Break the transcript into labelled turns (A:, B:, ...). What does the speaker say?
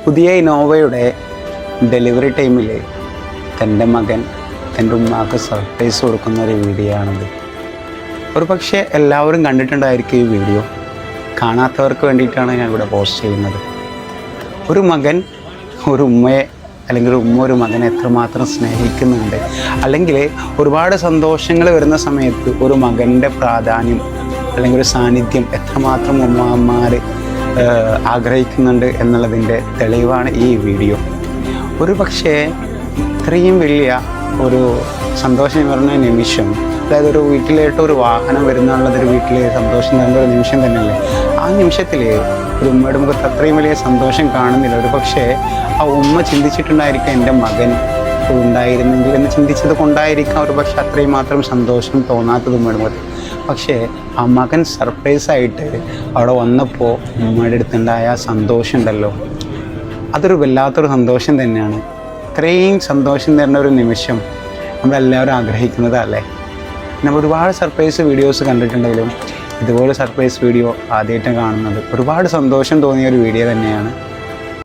A: പുതിയ ഇന്നോവയുടെ ഡെലിവറി ടൈമിൽ തൻ്റെ മകൻ തൻ്റെ ഉമ്മാക്ക് സർപ്രൈസ് കൊടുക്കുന്ന ഒരു വീഡിയോ ആണിത്. ഒരു പക്ഷേ എല്ലാവരും കണ്ടിട്ടുണ്ടായിരിക്കും ഈ വീഡിയോ. കാണാത്തവർക്ക് വേണ്ടിയിട്ടാണ് ഞാൻ ഇവിടെ പോസ്റ്റ് ചെയ്യുന്നത്. ഒരു മകൻ ഒരു ഉമ്മയെ അല്ലെങ്കിൽ ഒരു ഉമ്മ ഒരു മകനെ എത്രമാത്രം സ്നേഹിക്കുന്നുണ്ട്, അല്ലെങ്കിൽ ഒരുപാട് സന്തോഷങ്ങൾ വരുന്ന സമയത്ത് ഒരു മകൻ്റെ പ്രാധാന്യം അല്ലെങ്കിൽ ഒരു സാന്നിധ്യം എത്രമാത്രം ഉമ്മമാർ ആഗ്രഹിക്കുന്നുണ്ട് എന്നുള്ളതിൻ്റെ തെളിവാണ് ഈ വീഡിയോ. ഒരു പക്ഷേ ഇത്രയും വലിയ ഒരു സന്തോഷം വരുന്ന നിമിഷം, അതായത് ഒരു വീട്ടിലേക്ക് ഒരു വാഹനം വരുന്നുള്ളതൊരു വീട്ടിൽ സന്തോഷം തരുന്ന ഒരു നിമിഷം തന്നെയല്ലേ. ആ നിമിഷത്തിൽ ഒരു ഉമ്മയുടെ മുഖത്ത് അത്രയും വലിയ സന്തോഷം കാണുന്നില്ല. ഒരു പക്ഷേ ആ ഉമ്മ ചിന്തിച്ചിട്ടുണ്ടായിരിക്കാം എൻ്റെ മകൻ ഉണ്ടായിരുന്നെങ്കിൽ എന്ന് ചിന്തിച്ചത് കൊണ്ടായിരിക്കാം ഒരു പക്ഷേ അത്രയും മാത്രം സന്തോഷം തോന്നാത്തത് ഉമ്മയുടെ മുഖത്ത്. പക്ഷേ ആ മകൻ സർപ്രൈസായിട്ട് അവിടെ വന്നപ്പോൾ ഉമ്മയുടെ അടുത്തുണ്ടായ ആ സന്തോഷം ഉണ്ടല്ലോ, അതൊരു വല്ലാത്തൊരു സന്തോഷം തന്നെയാണ്. ഇത്രയും സന്തോഷം തരുന്ന ഒരു നിമിഷം നമ്മളെല്ലാവരും ആഗ്രഹിക്കുന്നതല്ലേ. നമ്മൾ ഒരുപാട് സർപ്രൈസ് വീഡിയോസ് കണ്ടിട്ടുണ്ടെങ്കിലും ഇതുപോലെ സർപ്രൈസ് വീഡിയോ ആദ്യമായിട്ട് കാണുന്നത് ഒരുപാട് സന്തോഷം തോന്നിയ ഒരു വീഡിയോ തന്നെയാണ്.